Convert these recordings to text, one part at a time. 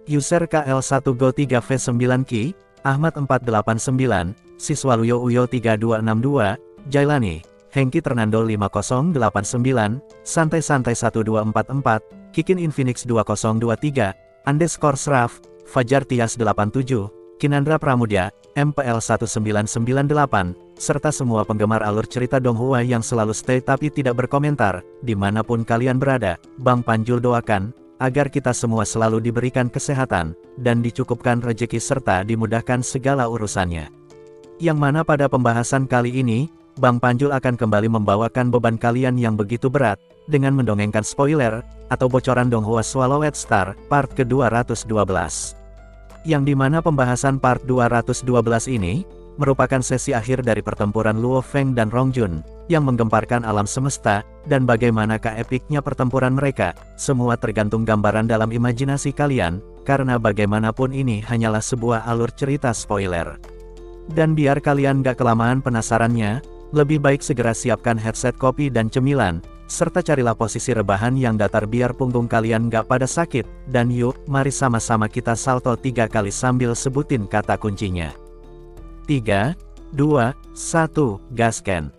User KL1Go3V9Ki, Ahmad 489, Siswa Luyo Uyo 3262, Jailani, Hengki Ternando 5089, Santai-Santai 1244, Kikin Infinix 2023, Underscore Sraf, Fajar Tias 87, Kinandra Pramudia, MPL 1998, serta semua penggemar alur cerita Donghua yang selalu stay tapi tidak berkomentar, dimanapun kalian berada. Bang Panjul doakan, agar kita semua selalu diberikan kesehatan, dan dicukupkan rejeki serta dimudahkan segala urusannya. Yang mana pada pembahasan kali ini, Bang Panjul akan kembali membawakan beban kalian yang begitu berat, dengan mendongengkan spoiler, atau bocoran Donghua Swallowed Star, part ke-212. Yang dimana pembahasan part 212 ini, merupakan sesi akhir dari pertempuran Luo Feng dan Rong Jun, yang menggemparkan alam semesta, dan bagaimanakah epiknya pertempuran mereka, semua tergantung gambaran dalam imajinasi kalian, karena bagaimanapun ini hanyalah sebuah alur cerita spoiler. Dan biar kalian gak kelamaan penasarannya, lebih baik segera siapkan headset kopi dan cemilan, serta carilah posisi rebahan yang datar biar punggung kalian gak pada sakit, dan yuk, mari sama-sama kita salto 3 kali sambil sebutin kata kuncinya. 3, 2, 1, gasken.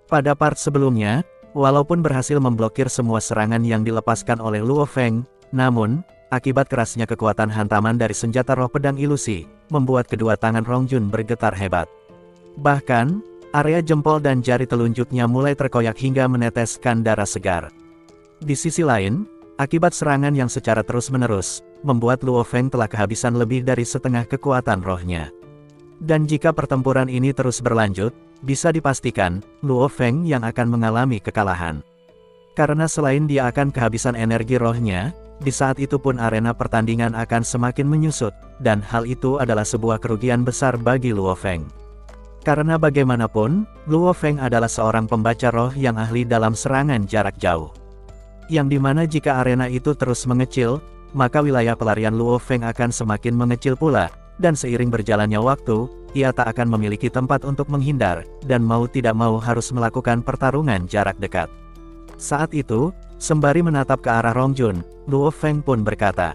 Pada part sebelumnya, walaupun berhasil memblokir semua serangan yang dilepaskan oleh Luo Feng, namun, akibat kerasnya kekuatan hantaman dari senjata roh pedang ilusi, membuat kedua tangan Rong Jun bergetar hebat. Bahkan, area jempol dan jari telunjuknya mulai terkoyak hingga meneteskan darah segar. Di sisi lain, akibat serangan yang secara terus-menerus, membuat Luo Feng telah kehabisan lebih dari setengah kekuatan rohnya. Dan jika pertempuran ini terus berlanjut, bisa dipastikan, Luo Feng yang akan mengalami kekalahan. Karena selain dia akan kehabisan energi rohnya, di saat itu pun arena pertandingan akan semakin menyusut, dan hal itu adalah sebuah kerugian besar bagi Luo Feng. Karena bagaimanapun, Luo Feng adalah seorang pembaca roh yang ahli dalam serangan jarak jauh. Yang dimana jika arena itu terus mengecil, maka wilayah pelarian Luo Feng akan semakin mengecil pula, dan seiring berjalannya waktu, ia tak akan memiliki tempat untuk menghindar, dan mau tidak mau harus melakukan pertarungan jarak dekat. Saat itu, sembari menatap ke arah Rong Jun, Luo Feng pun berkata,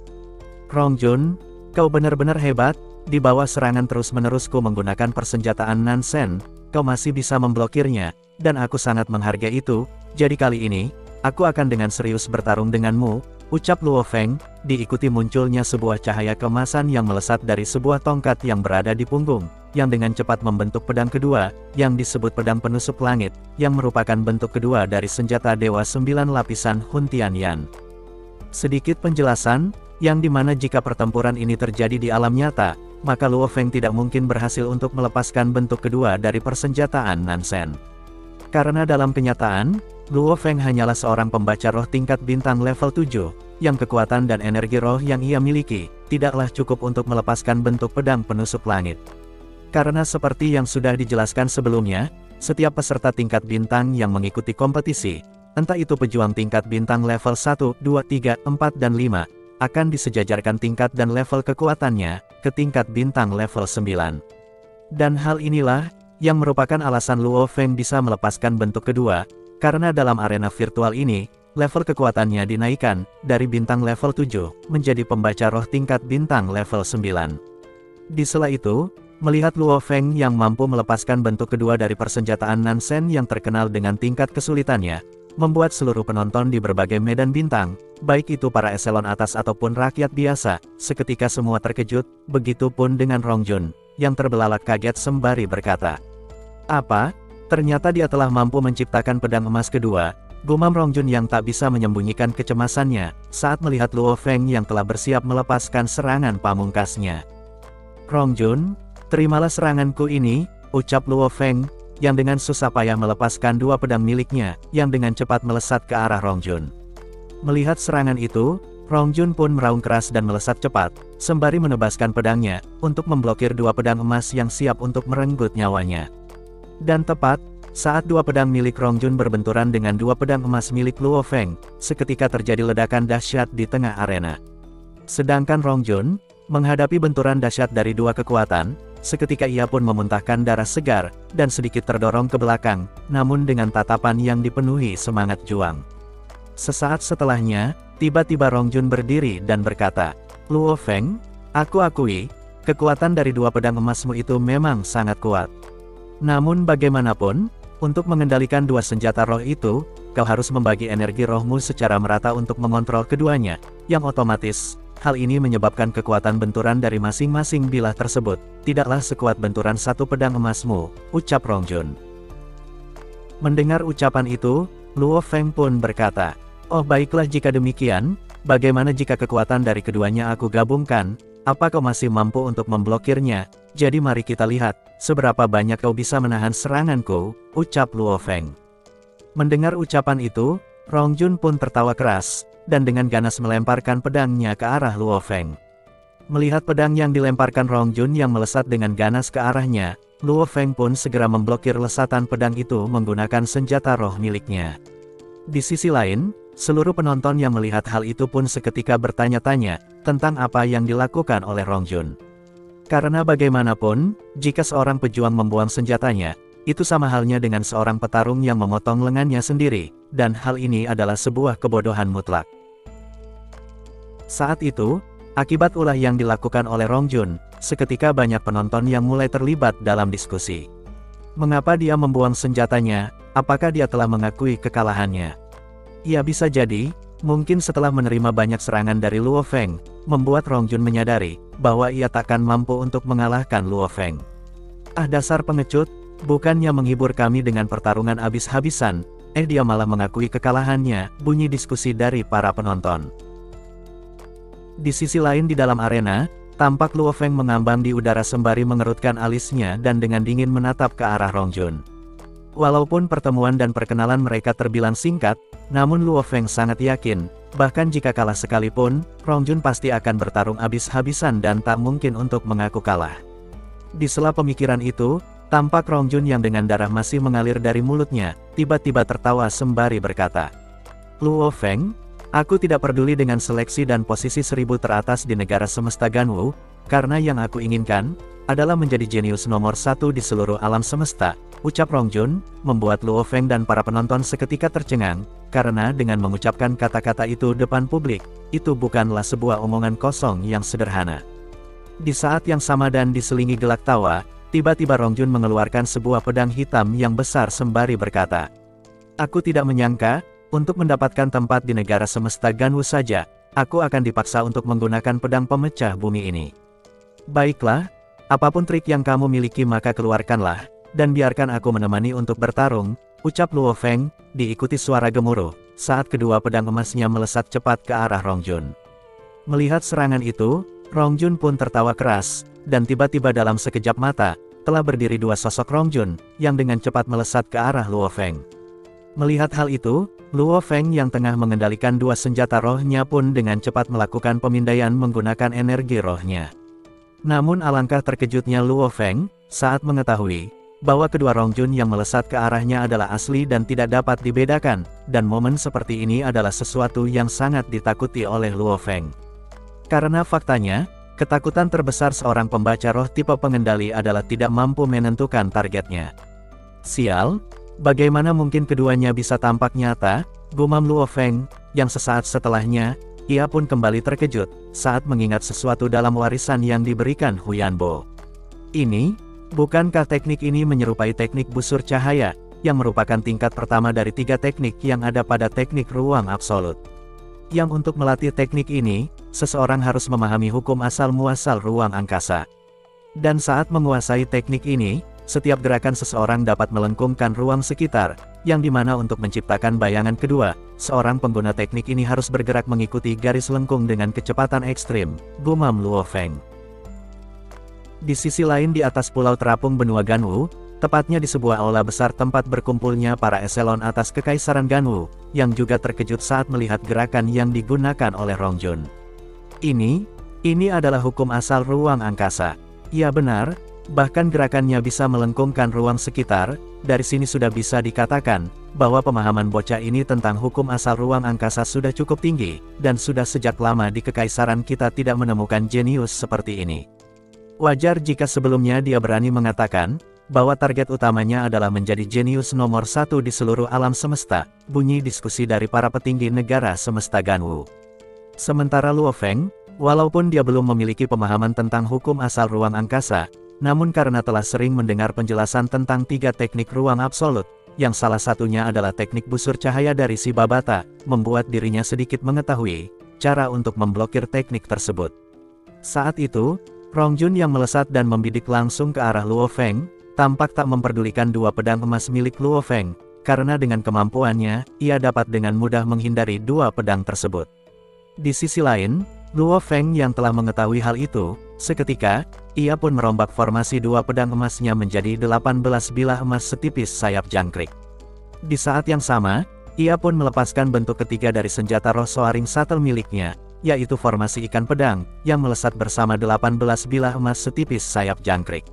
"Rong Jun, kau benar-benar hebat, di bawah serangan terus-menerusku menggunakan persenjataan Nansen, kau masih bisa memblokirnya, dan aku sangat menghargai itu, jadi kali ini, aku akan dengan serius bertarung denganmu," ucap Luo Feng, diikuti munculnya sebuah cahaya kemasan yang melesat dari sebuah tongkat yang berada di punggung, yang dengan cepat membentuk pedang kedua, yang disebut pedang penusuk langit, yang merupakan bentuk kedua dari senjata Dewa 9 lapisan Hun Tianyan. Sedikit penjelasan, yang dimana jika pertempuran ini terjadi di alam nyata, maka Luo Feng tidak mungkin berhasil untuk melepaskan bentuk kedua dari persenjataan Nansen. Karena dalam kenyataan, Luo Feng hanyalah seorang pembaca roh tingkat bintang level 7, yang kekuatan dan energi roh yang ia miliki, tidaklah cukup untuk melepaskan bentuk pedang penusuk langit. Karena seperti yang sudah dijelaskan sebelumnya, setiap peserta tingkat bintang yang mengikuti kompetisi, entah itu pejuang tingkat bintang level 1, 2, 3, 4 dan 5, akan disejajarkan tingkat dan level kekuatannya, ke tingkat bintang level 9. Dan hal inilah, yang merupakan alasan Luo Feng bisa melepaskan bentuk kedua, karena dalam arena virtual ini, level kekuatannya dinaikkan, dari bintang level 7, menjadi pembaca roh tingkat bintang level 9. Di sela itu, melihat Luo Feng yang mampu melepaskan bentuk kedua dari persenjataan Nansen yang terkenal dengan tingkat kesulitannya, membuat seluruh penonton di berbagai medan bintang, baik itu para eselon atas ataupun rakyat biasa, seketika semua terkejut, begitupun dengan Rong Jun, yang terbelalak kaget sembari berkata, "Apa? Ternyata dia telah mampu menciptakan pedang emas kedua," gumam Rong Jun yang tak bisa menyembunyikan kecemasannya, saat melihat Luo Feng yang telah bersiap melepaskan serangan pamungkasnya. "Rong Jun, terimalah seranganku ini," ucap Luo Feng, yang dengan susah payah melepaskan dua pedang miliknya, yang dengan cepat melesat ke arah Rong Jun. Melihat serangan itu, Rong Jun pun meraung keras dan melesat cepat, sembari menebaskan pedangnya, untuk memblokir dua pedang emas yang siap untuk merenggut nyawanya. Dan tepat, Saat dua pedang milik Rongjun berbenturan dengan dua pedang emas milik Luo Feng, seketika terjadi ledakan dahsyat di tengah arena. Sedangkan Rongjun, menghadapi benturan dahsyat dari dua kekuatan, seketika ia pun memuntahkan darah segar, dan sedikit terdorong ke belakang, namun dengan tatapan yang dipenuhi semangat juang. Sesaat setelahnya, tiba-tiba Rongjun berdiri dan berkata, "Luo Feng, aku akui, kekuatan dari dua pedang emasmu itu memang sangat kuat. Namun bagaimanapun, untuk mengendalikan dua senjata roh itu, kau harus membagi energi rohmu secara merata untuk mengontrol keduanya, yang otomatis, hal ini menyebabkan kekuatan benturan dari masing-masing bilah tersebut, tidaklah sekuat benturan satu pedang emasmu," ucap Rongjun. Mendengar ucapan itu, Luo Feng pun berkata, "Oh baiklah jika demikian, bagaimana jika kekuatan dari keduanya aku gabungkan, apa kau masih mampu untuk memblokirnya? Jadi mari kita lihat, seberapa banyak kau bisa menahan seranganku," ucap Luo Feng. Mendengar ucapan itu, Rongjun pun tertawa keras, dan dengan ganas melemparkan pedangnya ke arah Luo Feng. Melihat pedang yang dilemparkan Rongjun yang melesat dengan ganas ke arahnya, Luo Feng pun segera memblokir lesatan pedang itu menggunakan senjata roh miliknya. Di sisi lain, seluruh penonton yang melihat hal itu pun seketika bertanya-tanya tentang apa yang dilakukan oleh Rongjun. Karena bagaimanapun, jika seorang pejuang membuang senjatanya, itu sama halnya dengan seorang petarung yang memotong lengannya sendiri, dan hal ini adalah sebuah kebodohan mutlak. Saat itu, akibat ulah yang dilakukan oleh Rongjun, seketika banyak penonton yang mulai terlibat dalam diskusi. Mengapa dia membuang senjatanya? Apakah dia telah mengakui kekalahannya? Ya bisa jadi, mungkin setelah menerima banyak serangan dari Luo Feng, membuat Rongjun menyadari bahwa ia takkan mampu untuk mengalahkan Luo Feng. "Ah dasar pengecut, bukannya menghibur kami dengan pertarungan habis-habisan, dia malah mengakui kekalahannya," bunyi diskusi dari para penonton. Di sisi lain di dalam arena, tampak Luo Feng mengambang di udara sembari mengerutkan alisnya dan dengan dingin menatap ke arah Rongjun. Walaupun pertemuan dan perkenalan mereka terbilang singkat, namun Luo Feng sangat yakin, bahkan jika kalah sekalipun, Rongjun pasti akan bertarung habis-habisan dan tak mungkin untuk mengaku kalah. Di sela pemikiran itu, tampak Rongjun yang dengan darah masih mengalir dari mulutnya, tiba-tiba tertawa sembari berkata, "Luo Feng, aku tidak peduli dengan seleksi dan posisi 1000 teratas di negara semesta Ganwu, karena yang aku inginkan adalah menjadi jenius nomor 1 di seluruh alam semesta," ucap Rongjun, membuat Luo Feng dan para penonton seketika tercengang, karena dengan mengucapkan kata-kata itu depan publik, itu bukanlah sebuah omongan kosong yang sederhana. Di saat yang sama dan diselingi gelak tawa, tiba-tiba Rongjun mengeluarkan sebuah pedang hitam yang besar sembari berkata, "Aku tidak menyangka, untuk mendapatkan tempat di negara semesta Ganwu saja, aku akan dipaksa untuk menggunakan pedang pemecah bumi ini. Baiklah, apapun trik yang kamu miliki maka keluarkanlah, dan biarkan aku menemani untuk bertarung," ucap Luo Feng, diikuti suara gemuruh, saat kedua pedang emasnya melesat cepat ke arah Rongjun. Melihat serangan itu, Rongjun pun tertawa keras, dan tiba-tiba dalam sekejap mata, telah berdiri dua sosok Rongjun, yang dengan cepat melesat ke arah Luo Feng. Melihat hal itu, Luo Feng yang tengah mengendalikan dua senjata rohnya pun dengan cepat melakukan pemindaian menggunakan energi rohnya. Namun alangkah terkejutnya Luo Feng, saat mengetahui bahwa kedua Rongjun yang melesat ke arahnya adalah asli dan tidak dapat dibedakan, dan momen seperti ini adalah sesuatu yang sangat ditakuti oleh Luo Feng. Karena faktanya, ketakutan terbesar seorang pembaca roh tipe pengendali adalah tidak mampu menentukan targetnya. "Sial, bagaimana mungkin keduanya bisa tampak nyata?" gumam Luo Feng, yang sesaat setelahnya, ia pun kembali terkejut, saat mengingat sesuatu dalam warisan yang diberikan Huyanbo. Bukankah teknik ini menyerupai teknik busur cahaya, yang merupakan tingkat pertama dari 3 teknik yang ada pada teknik ruang absolut? Yang untuk melatih teknik ini, seseorang harus memahami hukum asal-muasal ruang angkasa. Dan saat menguasai teknik ini, setiap gerakan seseorang dapat melengkungkan ruang sekitar, yang dimana untuk menciptakan bayangan kedua, seorang pengguna teknik ini harus bergerak mengikuti garis lengkung dengan kecepatan ekstrim, gumam Luo Feng. Di sisi lain di atas pulau terapung benua Ganwu, tepatnya di sebuah aula besar tempat berkumpulnya para eselon atas Kekaisaran Ganwu, yang juga terkejut saat melihat gerakan yang digunakan oleh Rongjun. Ini adalah hukum asal ruang angkasa. Ya benar, Bahkan gerakannya bisa melengkungkan ruang sekitar. Dari sini sudah bisa dikatakan bahwa pemahaman bocah ini tentang hukum asal ruang angkasa sudah cukup tinggi, dan sudah sejak lama di kekaisaran kita tidak menemukan jenius seperti ini. Wajar jika sebelumnya dia berani mengatakan bahwa target utamanya adalah menjadi jenius nomor satu di seluruh alam semesta, bunyi diskusi dari para petinggi negara semesta Ganwu. Sementara Luo Feng, walaupun dia belum memiliki pemahaman tentang hukum asal ruang angkasa, namun karena telah sering mendengar penjelasan tentang 3 teknik ruang absolut, yang salah satunya adalah teknik busur cahaya dari si Babata, membuat dirinya sedikit mengetahui cara untuk memblokir teknik tersebut. Saat itu, Rongjun yang melesat dan membidik langsung ke arah Luo Feng, tampak tak memperdulikan 2 pedang emas milik Luo Feng, karena dengan kemampuannya, ia dapat dengan mudah menghindari 2 pedang tersebut. Di sisi lain, Luo Feng yang telah mengetahui hal itu, seketika, ia pun merombak formasi 2 pedang emasnya menjadi 18 bilah emas setipis sayap jangkrik. Di saat yang sama, ia pun melepaskan bentuk ketiga dari senjata roh soaring shuttle miliknya, yaitu formasi ikan pedang, yang melesat bersama 18 bilah emas setipis sayap jangkrik.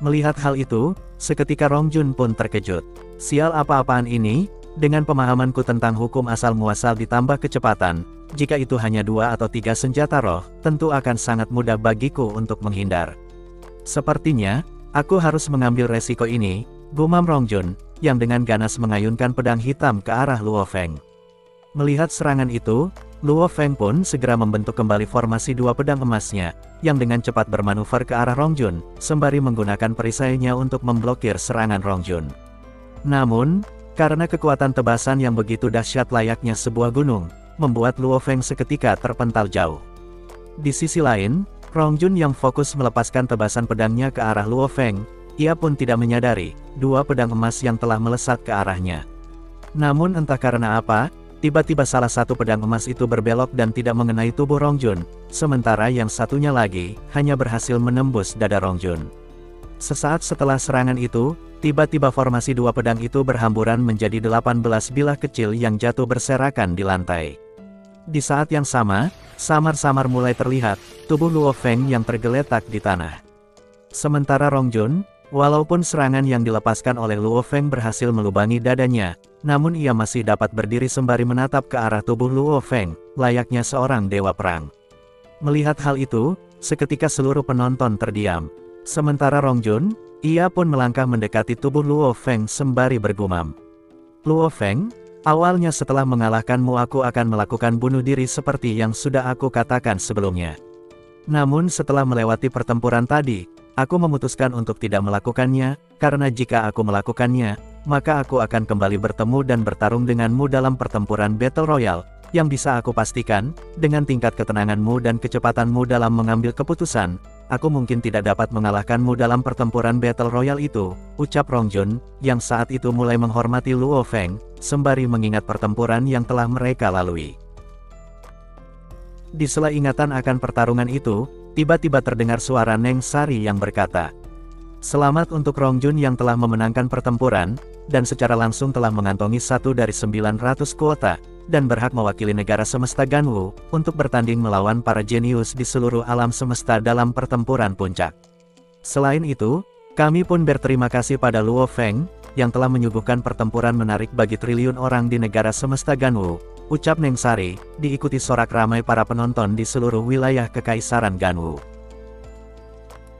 Melihat hal itu, seketika Rongjun pun terkejut. Sial apa-apaan ini? Dengan pemahamanku tentang hukum asal muasal ditambah kecepatan, jika itu hanya 2 atau 3 senjata roh, tentu akan sangat mudah bagiku untuk menghindar. Sepertinya, aku harus mengambil resiko ini, gumam Rongjun, yang dengan ganas mengayunkan pedang hitam ke arah Luo Feng. Melihat serangan itu, Luo Feng pun segera membentuk kembali formasi 2 pedang emasnya, yang dengan cepat bermanuver ke arah Rongjun, sembari menggunakan perisainya untuk memblokir serangan Rongjun. Namun, karena kekuatan tebasan yang begitu dahsyat layaknya sebuah gunung, membuat Luo Feng seketika terpental jauh. Di sisi lain, Rongjun yang fokus melepaskan tebasan pedangnya ke arah Luo Feng, ia pun tidak menyadari 2 pedang emas yang telah melesat ke arahnya. Namun entah karena apa, tiba-tiba salah satu pedang emas itu berbelok dan tidak mengenai tubuh Rongjun, sementara yang satunya lagi, hanya berhasil menembus dada Rongjun. Sesaat setelah serangan itu, tiba-tiba formasi 2 pedang itu berhamburan menjadi 18 bilah kecil yang jatuh berserakan di lantai. Di saat yang sama, samar-samar mulai terlihat, tubuh Luo Feng yang tergeletak di tanah. Sementara Rongjun, walaupun serangan yang dilepaskan oleh Luo Feng berhasil melubangi dadanya, namun ia masih dapat berdiri sembari menatap ke arah tubuh Luo Feng, layaknya seorang dewa perang. Melihat hal itu, seketika seluruh penonton terdiam. Sementara Rongjun, ia pun melangkah mendekati tubuh Luo Feng sembari bergumam. Luo Feng, awalnya setelah mengalahkanmu aku akan melakukan bunuh diri seperti yang sudah aku katakan sebelumnya. Namun setelah melewati pertempuran tadi, aku memutuskan untuk tidak melakukannya, karena jika aku melakukannya, maka aku akan kembali bertemu dan bertarung denganmu dalam pertempuran Battle Royale, yang bisa aku pastikan, dengan tingkat ketenanganmu dan kecepatanmu dalam mengambil keputusan, aku mungkin tidak dapat mengalahkanmu dalam pertempuran Battle Royale itu, ucap Rongjun, yang saat itu mulai menghormati Luo Feng, sembari mengingat pertempuran yang telah mereka lalui. Di sela ingatan akan pertarungan itu, tiba-tiba terdengar suara Neng Sari yang berkata, "Selamat untuk Rongjun yang telah memenangkan pertempuran, dan secara langsung telah mengantongi 1 dari 900 kuota, dan berhak mewakili negara semesta Ganwu, untuk bertanding melawan para jenius di seluruh alam semesta dalam pertempuran puncak. Selain itu, kami pun berterima kasih pada Luo Feng, yang telah menyuguhkan pertempuran menarik bagi triliun orang di negara semesta Ganwu," ucap Neng Sari, diikuti sorak ramai para penonton di seluruh wilayah kekaisaran Ganwu.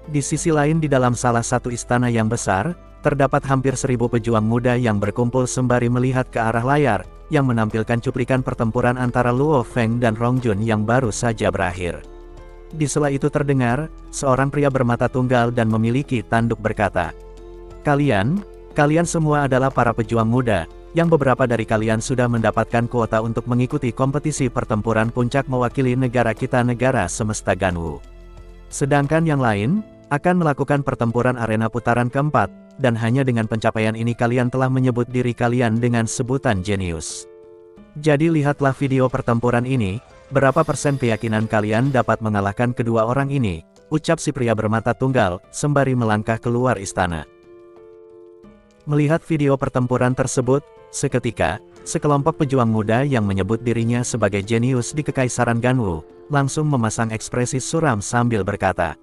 Di sisi lain di dalam salah satu istana yang besar, terdapat hampir 1000 pejuang muda yang berkumpul sembari melihat ke arah layar, yang menampilkan cuplikan pertempuran antara Luo Feng dan Rongjun yang baru saja berakhir. Di sela itu terdengar, seorang pria bermata tunggal dan memiliki tanduk berkata, Kalian semua adalah para pejuang muda, yang beberapa dari kalian sudah mendapatkan kuota untuk mengikuti kompetisi pertempuran puncak mewakili negara kita negara semesta Ganwu. Sedangkan yang lain, akan melakukan pertempuran arena putaran keempat, dan hanya dengan pencapaian ini kalian telah menyebut diri kalian dengan sebutan jenius. Jadi lihatlah video pertempuran ini, berapa persen keyakinan kalian dapat mengalahkan kedua orang ini, ucap si pria bermata tunggal, sembari melangkah keluar istana. Melihat video pertempuran tersebut, seketika, sekelompok pejuang muda yang menyebut dirinya sebagai jenius di Kekaisaran Ganwu, langsung memasang ekspresi suram sambil berkata,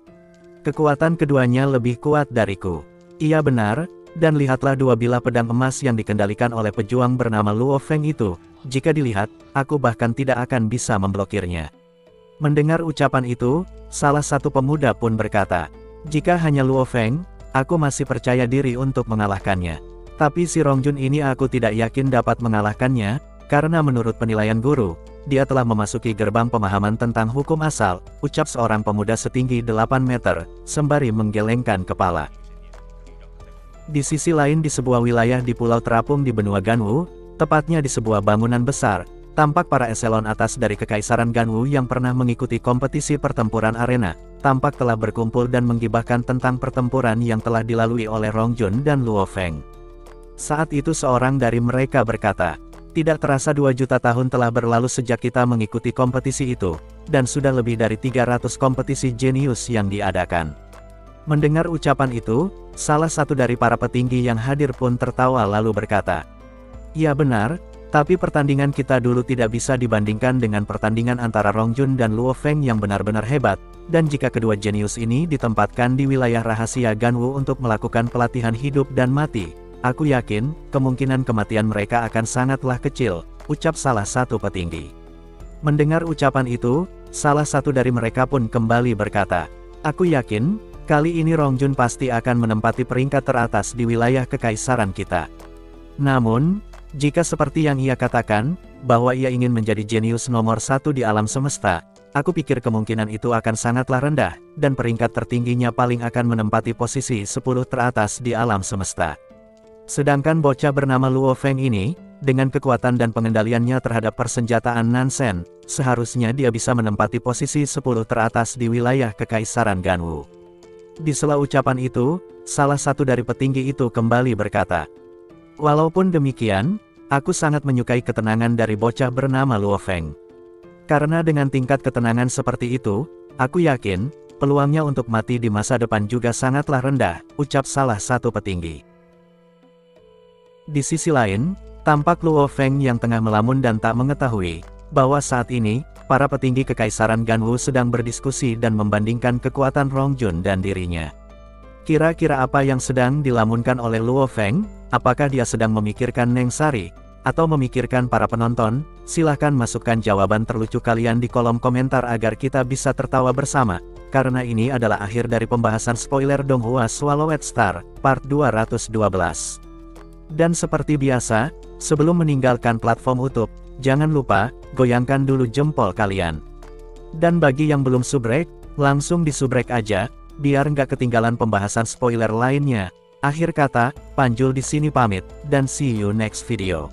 Kekuatan keduanya lebih kuat dariku. Iya benar, dan lihatlah dua bilah pedang emas yang dikendalikan oleh pejuang bernama Luo Feng itu. Jika dilihat, aku bahkan tidak akan bisa memblokirnya. Mendengar ucapan itu, salah satu pemuda pun berkata, jika hanya Luo Feng, aku masih percaya diri untuk mengalahkannya. Tapi si Rongjun ini aku tidak yakin dapat mengalahkannya, karena menurut penilaian guru, dia telah memasuki gerbang pemahaman tentang hukum asal, ucap seorang pemuda setinggi 8 meter, sembari menggelengkan kepala. Di sisi lain di sebuah wilayah di pulau terapung di benua Ganwu, tepatnya di sebuah bangunan besar, tampak para eselon atas dari Kekaisaran Ganwu yang pernah mengikuti kompetisi pertempuran arena, tampak telah berkumpul dan menggibahkan tentang pertempuran yang telah dilalui oleh Rongjun dan Luo Feng. Saat itu seorang dari mereka berkata, tidak terasa 2 juta tahun telah berlalu sejak kita mengikuti kompetisi itu, dan sudah lebih dari 300 kompetisi jenius yang diadakan. Mendengar ucapan itu, salah satu dari para petinggi yang hadir pun tertawa lalu berkata, ya benar, tapi pertandingan kita dulu tidak bisa dibandingkan dengan pertandingan antara Rongjun dan Luo Feng yang benar-benar hebat, dan jika kedua jenius ini ditempatkan di wilayah rahasia Ganwu untuk melakukan pelatihan hidup dan mati, aku yakin, kemungkinan kematian mereka akan sangatlah kecil, ucap salah satu petinggi. Mendengar ucapan itu, salah satu dari mereka pun kembali berkata, aku yakin, kali ini Rongjun pasti akan menempati peringkat teratas di wilayah kekaisaran kita. Namun, jika seperti yang ia katakan, bahwa ia ingin menjadi jenius nomor 1 di alam semesta, aku pikir kemungkinan itu akan sangatlah rendah, dan peringkat tertingginya paling akan menempati posisi 10 teratas di alam semesta. Sedangkan bocah bernama Luo Feng ini, dengan kekuatan dan pengendaliannya terhadap persenjataan Nansen, seharusnya dia bisa menempati posisi 10 teratas di wilayah Kekaisaran Ganwu. Di sela ucapan itu, salah satu dari petinggi itu kembali berkata, walaupun demikian, aku sangat menyukai ketenangan dari bocah bernama Luo Feng. Karena dengan tingkat ketenangan seperti itu, aku yakin, peluangnya untuk mati di masa depan juga sangatlah rendah, ucap salah satu petinggi. Di sisi lain, tampak Luo Feng yang tengah melamun dan tak mengetahui, bahwa saat ini, para petinggi Kekaisaran Ganwu sedang berdiskusi dan membandingkan kekuatan Rongjun dan dirinya. Kira-kira apa yang sedang dilamunkan oleh Luo Feng? Apakah dia sedang memikirkan Neng Sari? Atau memikirkan para penonton? Silahkan masukkan jawaban terlucu kalian di kolom komentar agar kita bisa tertawa bersama, karena ini adalah akhir dari pembahasan spoiler Donghua Swallowed Star, part 212. Dan seperti biasa, sebelum meninggalkan platform YouTube, jangan lupa, goyangkan dulu jempol kalian. Dan bagi yang belum subrek, langsung disubrek aja, biar nggak ketinggalan pembahasan spoiler lainnya. Akhir kata, Panjul di sini pamit, dan see you next video.